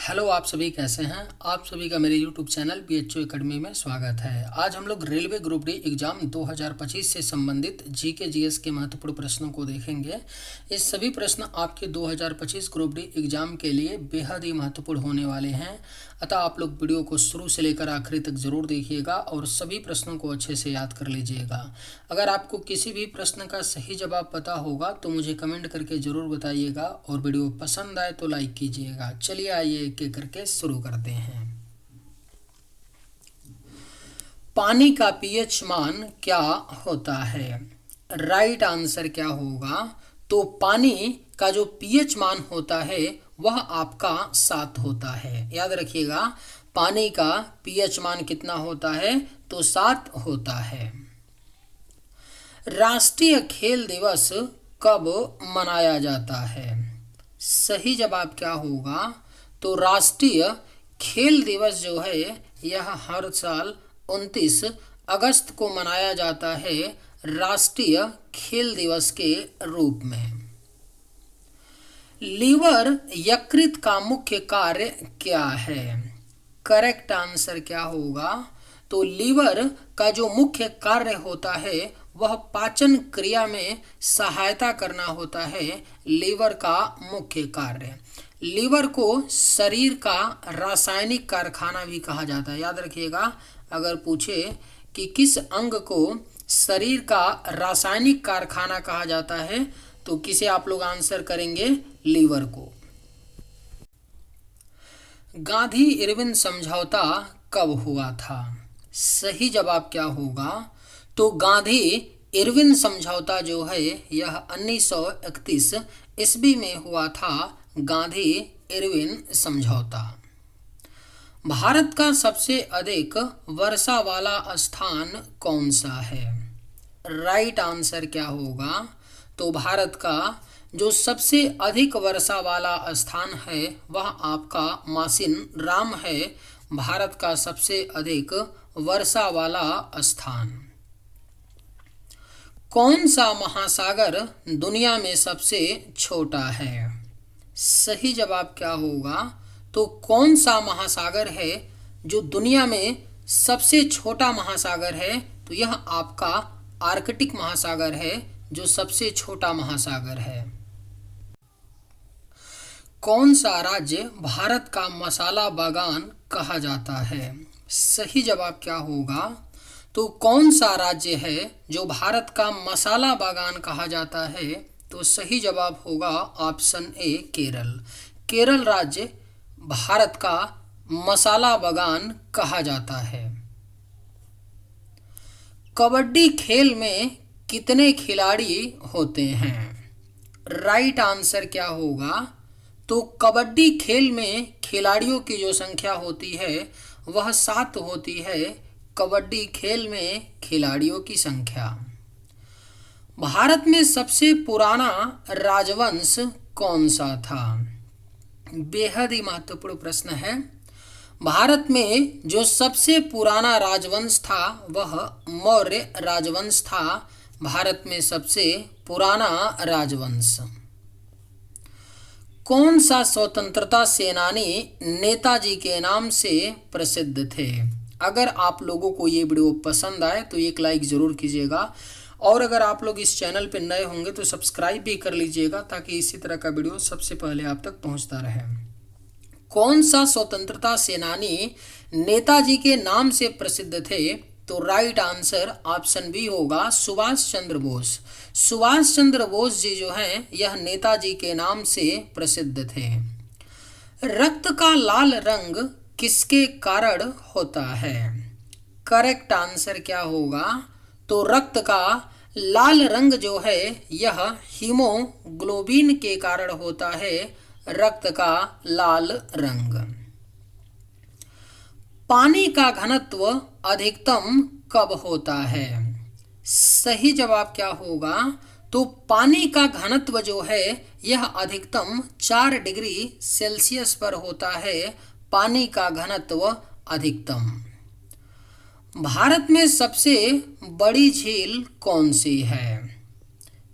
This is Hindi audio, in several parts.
हेलो, आप सभी कैसे हैं। आप सभी का मेरे यूट्यूब चैनल बीएचओ एकेडमी में स्वागत है। आज हम लोग रेलवे ग्रुप डी एग्ज़ाम 2025 से संबंधित जीके जीएस के महत्वपूर्ण प्रश्नों को देखेंगे। ये सभी प्रश्न आपके 2025 ग्रुप डी एग्ज़ाम के लिए बेहद ही महत्वपूर्ण होने वाले हैं, अतः आप लोग वीडियो को शुरू से लेकर आखिरी तक ज़रूर देखिएगा और सभी प्रश्नों को अच्छे से याद कर लीजिएगा। अगर आपको किसी भी प्रश्न का सही जवाब पता होगा तो मुझे कमेंट करके ज़रूर बताइएगा और वीडियो पसंद आए तो लाइक कीजिएगा। चलिए आइए एक एक करके शुरू करते हैं। पानी का पीएच मान क्या होता है? राइट आंसर क्या होगा? तो पानी का जो पीएच मान होता है वह आपका 7 होता है। याद रखिएगा, पानी का पीएच मान कितना होता है? तो 7 होता है। राष्ट्रीय खेल दिवस कब मनाया जाता है? सही जवाब क्या होगा? तो राष्ट्रीय खेल दिवस जो है यह हर साल 29 अगस्त को मनाया जाता है राष्ट्रीय खेल दिवस के रूप में। लीवर यकृत का मुख्य कार्य क्या है? करेक्ट आंसर क्या होगा? तो लीवर का जो मुख्य कार्य होता है वह पाचन क्रिया में सहायता करना होता है। लीवर का मुख्य कार्य, लीवर को शरीर का रासायनिक कारखाना भी कहा जाता है। याद रखिएगा, अगर पूछे कि किस अंग को शरीर का रासायनिक कारखाना कहा जाता है तो किसे आप लोग आंसर करेंगे? लीवर को। गांधी इरविन समझौता कब हुआ था? सही जवाब क्या होगा? तो गांधी इरविन समझौता जो है यह 1931 ईस्वी में हुआ था। गांधी इरविन समझौता। भारत का सबसे अधिक वर्षा वाला स्थान कौन सा है? राइट आंसर क्या होगा? तो भारत का जो सबसे अधिक वर्षा वाला स्थान है वह आपका मासिन राम है। भारत का सबसे अधिक वर्षा वाला स्थान। कौन सा महासागर दुनिया में सबसे छोटा है? सही जवाब क्या होगा? तो कौन सा महासागर है जो दुनिया में सबसे छोटा महासागर है? तो यह आपका आर्कटिक महासागर है जो सबसे छोटा महासागर है। कौन सा राज्य भारत का मसाला बागान कहा जाता है? सही जवाब क्या होगा? तो कौन सा राज्य है जो भारत का मसाला बागान कहा जाता है? तो सही जवाब होगा ऑप्शन ए, केरल। केरल राज्य भारत का मसाला बागान कहा जाता है। कबड्डी खेल में कितने खिलाड़ी होते हैं? राइट आंसर क्या होगा? तो कबड्डी खेल में खिलाड़ियों की जो संख्या होती है वह 7 होती है। कबड्डी खेल में खिलाड़ियों की संख्या। भारत में सबसे पुराना राजवंश कौन सा था? बेहद ही महत्वपूर्ण प्रश्न है। भारत में जो सबसे पुराना राजवंश था वह मौर्य राजवंश था। भारत में सबसे पुराना राजवंश। कौन सा स्वतंत्रता सेनानी नेताजी के नाम से प्रसिद्ध थे? अगर आप लोगों को ये वीडियो पसंद आए तो एक लाइक ज़रूर कीजिएगा और अगर आप लोग इस चैनल पर नए होंगे तो सब्सक्राइब भी कर लीजिएगा ताकि इसी तरह का वीडियो सबसे पहले आप तक पहुंचता रहे। कौन सा स्वतंत्रता सेनानी नेताजी के नाम से प्रसिद्ध थे? तो राइट आंसर ऑप्शन बी होगा, सुभाष चंद्र बोस। सुभाष चंद्र बोस जी जो हैं यह नेताजी के नाम से प्रसिद्ध थे। रक्त का लाल रंग किसके कारण होता है? करेक्ट आंसर क्या होगा? तो रक्त का लाल रंग जो है यह हीमोग्लोबिन के कारण होता है। रक्त का लाल रंग। पानी का घनत्व अधिकतम कब होता है? सही जवाब क्या होगा? तो पानी का घनत्व जो है यह अधिकतम 4 डिग्री सेल्सियस पर होता है। पानी का घनत्व अधिकतम। भारत में सबसे बड़ी झील कौन सी है?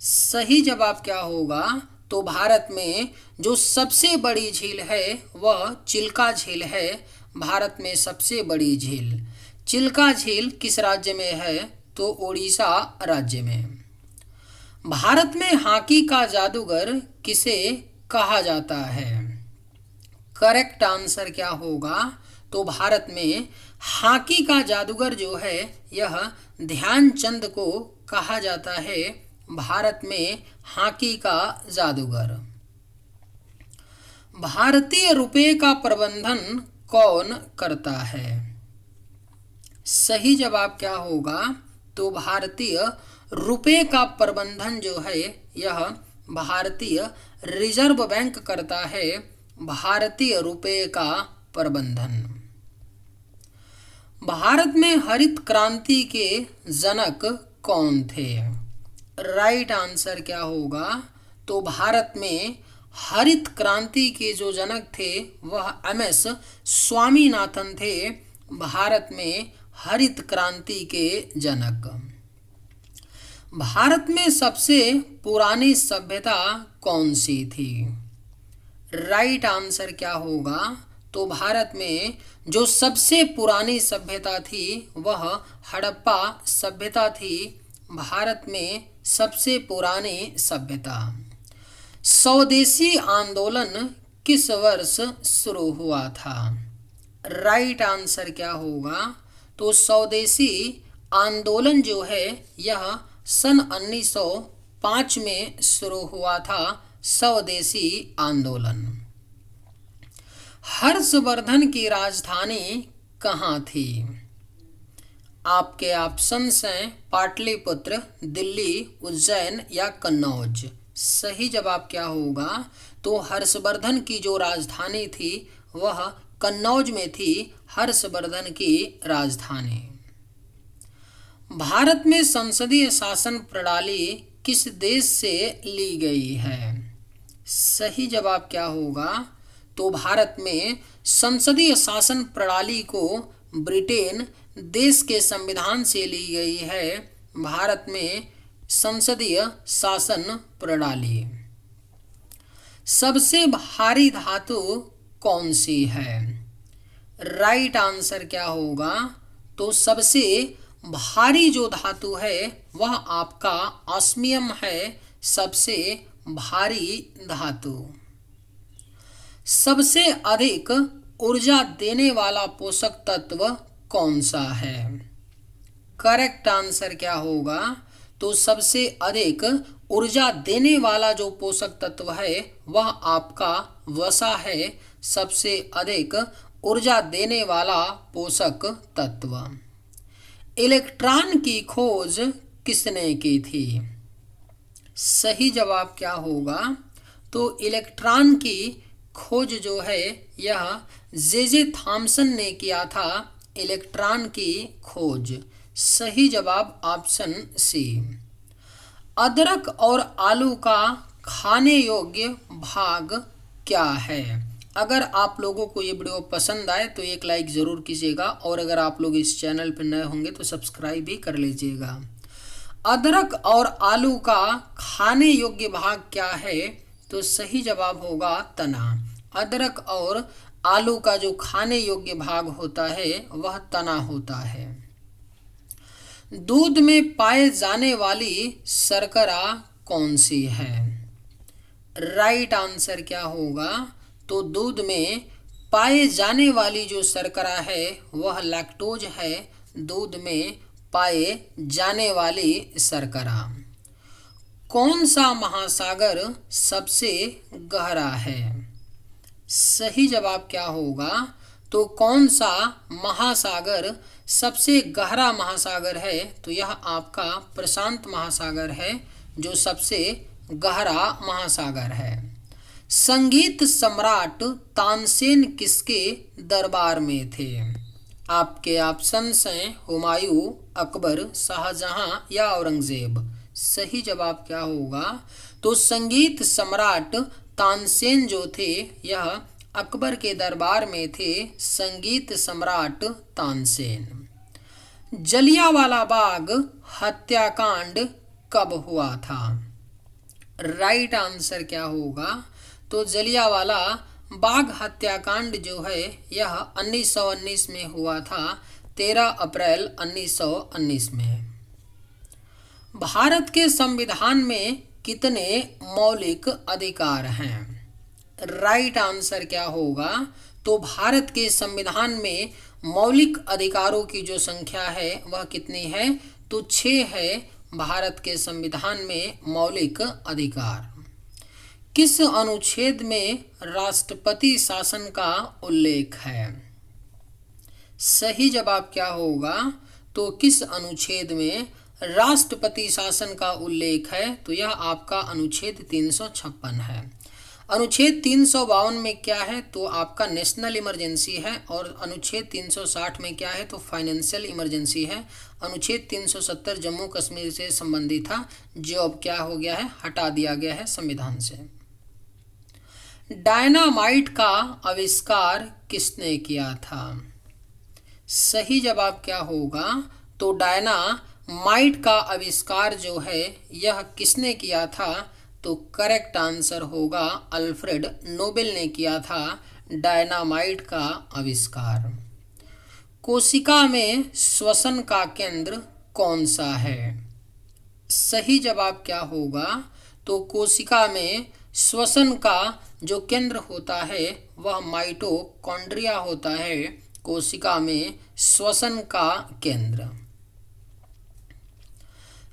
सही जवाब क्या होगा? तो भारत में जो सबसे बड़ी झील है वह चिल्का झील है। भारत में सबसे बड़ी झील चिल्का झील किस राज्य में है? तो उड़ीसा राज्य में। भारत में हॉकी का जादूगर किसे कहा जाता है? करेक्ट आंसर क्या होगा? तो भारत में हॉकी का जादूगर जो है यह ध्यानचंद को कहा जाता है। भारत में हॉकी का जादूगर। भारतीय रुपये का प्रबंधन कौन करता है? सही जवाब क्या होगा? तो भारतीय रुपये का प्रबंधन जो है यह भारतीय रिजर्व बैंक करता है। भारतीय रुपये का प्रबंधन। भारत में हरित क्रांति के जनक कौन थे? राइट आंसर क्या होगा? तो भारत में हरित क्रांति के जो जनक थे वह MS स्वामीनाथन थे। भारत में हरित क्रांति के जनक। भारत में सबसे पुरानी सभ्यता कौन सी थी? राइट आंसर क्या होगा? तो भारत में जो सबसे पुरानी सभ्यता थी वह हड़प्पा सभ्यता थी। भारत में सबसे पुरानी सभ्यता। स्वदेशी आंदोलन किस वर्ष शुरू हुआ था? राइट आंसर क्या होगा? तो स्वदेशी आंदोलन जो है यह सन 1905 में शुरू हुआ था। स्वदेशी आंदोलन। हर्षवर्धन की राजधानी कहाँ थी? आपके ऑप्शंस हैं पाटलिपुत्र, दिल्ली, उज्जैन या कन्नौज। सही जवाब क्या होगा? तो हर्षवर्धन की जो राजधानी थी वह कन्नौज में थी। हर्षवर्धन की राजधानी। भारत में संसदीय शासन प्रणाली किस देश से ली गई है? सही जवाब क्या होगा? तो भारत में संसदीय शासन प्रणाली को ब्रिटेन देश के संविधान से ली गई है। भारत में संसदीय शासन प्रणाली। सबसे भारी धातु कौन सी है? राइट आंसर क्या होगा? तो सबसे भारी जो धातु है वह आपका ऑस्मियम है। सबसे भारी धातु। सबसे अधिक ऊर्जा देने वाला पोषक तत्व कौन सा है? करेक्ट आंसर क्या होगा? तो सबसे अधिक ऊर्जा देने वाला जो पोषक तत्व है वह आपका वसा है। सबसे अधिक ऊर्जा देने वाला पोषक तत्व। इलेक्ट्रॉन की खोज किसने की थी? सही जवाब क्या होगा? तो इलेक्ट्रॉन की खोज जो है यह जे थॉमसन ने किया था। इलेक्ट्रॉन की खोज। सही जवाब ऑप्शन सी। अदरक और आलू का खाने योग्य भाग क्या है? अगर आप लोगों को ये वीडियो पसंद आए तो एक लाइक ज़रूर कीजिएगा और अगर आप लोग इस चैनल पर नए होंगे तो सब्सक्राइब भी कर लीजिएगा। अदरक और आलू का खाने योग्य भाग क्या है? तो सही जवाब होगा तना। अदरक और आलू का जो खाने योग्य भाग होता है वह तना होता है। दूध में पाए जाने वाली शर्करा कौन सी है? राइट आंसर क्या होगा? तो दूध में पाए जाने वाली जो शर्करा है वह लैक्टोज है। दूध में पाए जाने वाली शर्करा। कौन सा महासागर सबसे गहरा है? सही जवाब क्या होगा? तो कौन सा महासागर सबसे गहरा महासागर है? तो यह आपका प्रशांत महासागर है जो सबसे गहरा महासागर है। संगीत सम्राट तानसेन किसके दरबार में थे? आपके ऑप्शंस हैं हुमायूं, अकबर, शाहजहां या औरंगजेब। सही जवाब क्या होगा? तो संगीत सम्राट तानसेन जो थे यह अकबर के दरबार में थे। संगीत सम्राट तानसेन। जलियांवाला बाग हत्याकांड कब हुआ था? राइट आंसर क्या होगा? तो जलियांवाला बाग हत्याकांड जो है यह 1919 में हुआ था, 13 अप्रैल 1919 में। भारत के संविधान में कितने मौलिक अधिकार हैं? राइट आंसर क्या होगा? तो भारत के संविधान में मौलिक अधिकारों की जो संख्या है वह कितनी है? तो 6 है भारत के संविधान में मौलिक अधिकार। किस अनुच्छेद में राष्ट्रपति शासन का उल्लेख है? सही जवाब क्या होगा? तो किस अनुच्छेद में राष्ट्रपति शासन का उल्लेख है? तो यह आपका अनुच्छेद 356 है। अनुच्छेद 352 में क्या है? तो आपका नेशनल इमरजेंसी है। और अनुच्छेद 360 में क्या है? तो फाइनेंशियल इमरजेंसी है। अनुच्छेद 370 जम्मू कश्मीर से संबंधित था, जो अब क्या हो गया है? हटा दिया गया है संविधान से। डायनामाइट का आविष्कार किसने किया था? सही जवाब क्या होगा? तो डायनामाइट का आविष्कार जो है यह किसने किया था? तो करेक्ट आंसर होगा अल्फ्रेड नोबेल ने किया था डायनामाइट का आविष्कार। कोशिका में श्वसन का केंद्र कौन सा है? सही जवाब क्या होगा? तो कोशिका में श्वसन का जो केंद्र होता है वह माइटोकॉन्ड्रिया होता है, कोशिका में श्वसन का केंद्र।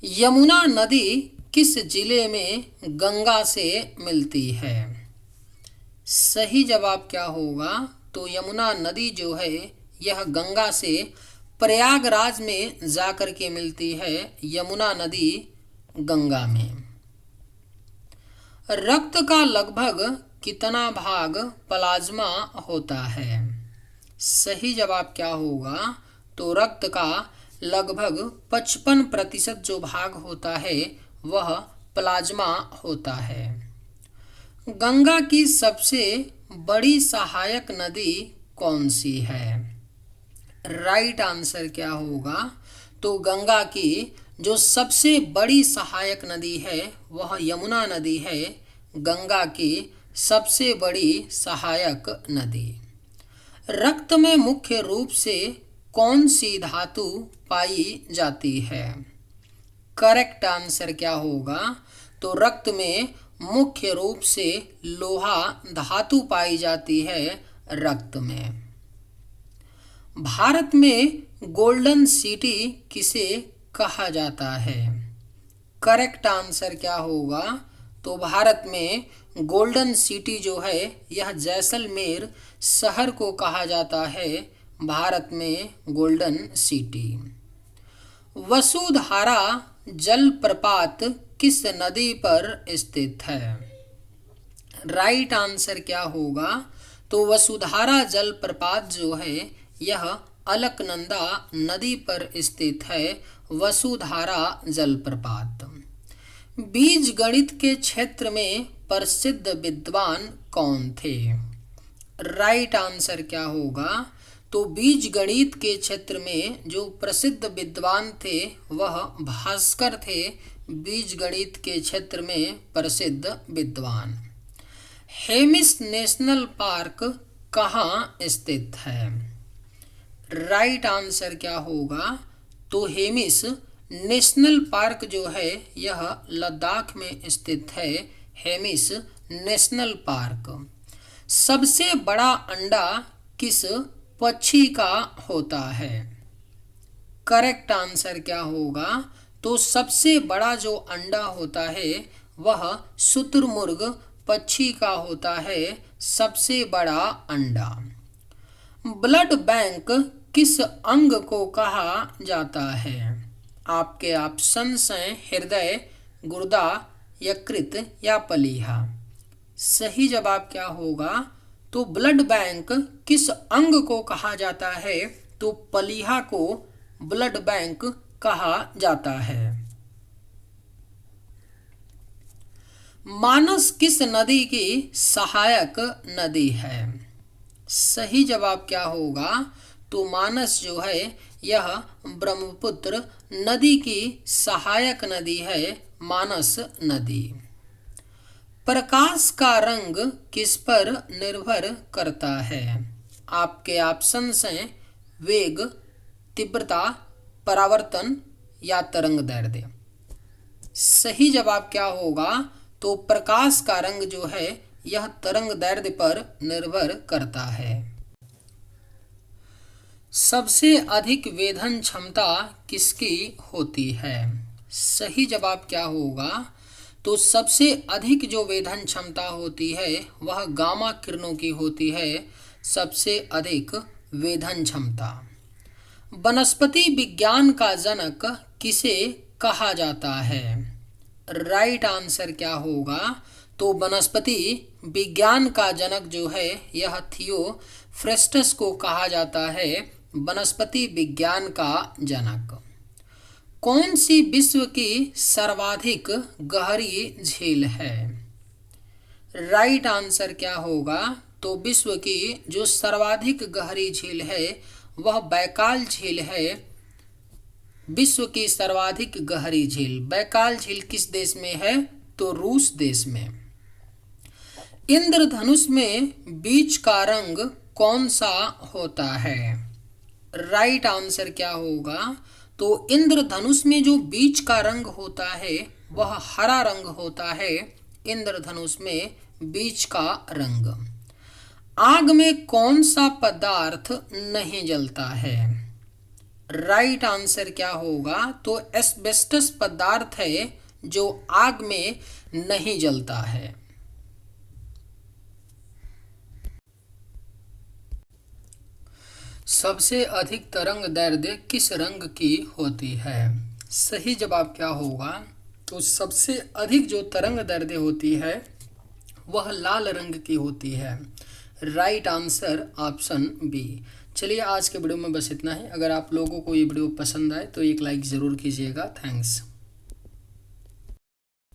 यमुना नदी किस जिले में गंगा से मिलती है? सही जवाब क्या होगा? तो यमुना नदी जो है यह गंगा से प्रयागराज में जाकर के मिलती है, यमुना नदी गंगा में। रक्त का लगभग कितना भाग प्लाज्मा होता है? सही जवाब क्या होगा? तो रक्त का लगभग 55% जो भाग होता है वह प्लाज्मा होता है। गंगा की सबसे बड़ी सहायक नदी कौन सी है? राइट आंसर क्या होगा? तो गंगा की जो सबसे बड़ी सहायक नदी है वह यमुना नदी है, गंगा की सबसे बड़ी सहायक नदी। रक्त में मुख्य रूप से कौन सी धातु पाई जाती है? करेक्ट आंसर क्या होगा? तो रक्त में मुख्य रूप से लोहा धातु पाई जाती है रक्त में। भारत में गोल्डन सिटी किसे कहा जाता है? करेक्ट आंसर क्या होगा? तो भारत में गोल्डन सिटी जो है यह जैसलमेर शहर को कहा जाता है, भारत में गोल्डन सिटी। वसुधारा जलप्रपात किस नदी पर स्थित है? राइट आंसर क्या होगा? तो वसुधारा जलप्रपात जो है यह अलकनंदा नदी पर स्थित है, वसुधारा जलप्रपात। बीज गणित के क्षेत्र में प्रसिद्ध विद्वान कौन थे? राइट आंसर क्या होगा? तो बीज गणित के क्षेत्र में जो प्रसिद्ध विद्वान थे वह भास्कर थे, बीज गणित के क्षेत्र में प्रसिद्ध विद्वान। हेमिस नेशनल पार्क कहाँ स्थित है? राइट आंसर क्या होगा? तो हेमिस नेशनल पार्क जो है यह लद्दाख में स्थित है, हेमिस नेशनल पार्क। सबसे बड़ा अंडा किस पक्षी का होता है? करेक्ट आंसर क्या होगा? तो सबसे बड़ा जो अंडा होता है वह शुतुरमुर्ग पक्षी का होता है, सबसे बड़ा अंडा। ब्लड बैंक किस अंग को कहा जाता है? आपके ऑप्शंस हैं हृदय, गुर्दा, यकृत या प्लीहा। सही जवाब क्या होगा? तो ब्लड बैंक किस अंग को कहा जाता है? तो प्लीहा को ब्लड बैंक कहा जाता है। मानस किस नदी की सहायक नदी है? सही जवाब क्या होगा? तो मानस जो है यह ब्रह्मपुत्र नदी की सहायक नदी है, मानस नदी। प्रकाश का रंग किस पर निर्भर करता है? आपके ऑप्शंस हैं वेग, तीव्रता, परावर्तन या तरंग दैर्ध्य। सही जवाब क्या होगा? तो प्रकाश का रंग जो है यह तरंग दैर्ध्य पर निर्भर करता है। सबसे अधिक वेधन क्षमता किसकी होती है? सही जवाब क्या होगा? तो सबसे अधिक जो वेधन क्षमता होती है वह गामा किरणों की होती है। सबसे अधिक वेधन क्षमता। वनस्पति विज्ञान का जनक किसे कहा जाता है? राइट आंसर क्या होगा? तो वनस्पति विज्ञान का जनक जो है यह थियोफ्रेस्टस को कहा जाता है वनस्पति विज्ञान का जनक। कौन सी विश्व की सर्वाधिक गहरी झील है? राइट आंसर क्या होगा? तो विश्व की जो सर्वाधिक गहरी झील है वह बैकाल झील है। विश्व की सर्वाधिक गहरी झील बैकाल झील किस देश में है? तो रूस देश में। इंद्रधनुष में बीच का रंग कौन सा होता है? राइट आंसर क्या होगा? तो इंद्रधनुष में जो बीच का रंग होता है वह हरा रंग होता है। इंद्रधनुष में बीच का रंग। आग में कौन सा पदार्थ नहीं जलता है? राइट आंसर क्या होगा? तो एस्बेस्टस पदार्थ है जो आग में नहीं जलता है। सबसे अधिक तरंग दैर्ध्य किस रंग की होती है? सही जवाब क्या होगा? तो सबसे अधिक जो तरंग दैर्ध्य होती है वह लाल रंग की होती है। Right answer option B. चलिए आज के वीडियो में बस इतना ही। अगर आप लोगों को ये वीडियो पसंद आए तो एक लाइक ज़रूर कीजिएगा। थैंक्स।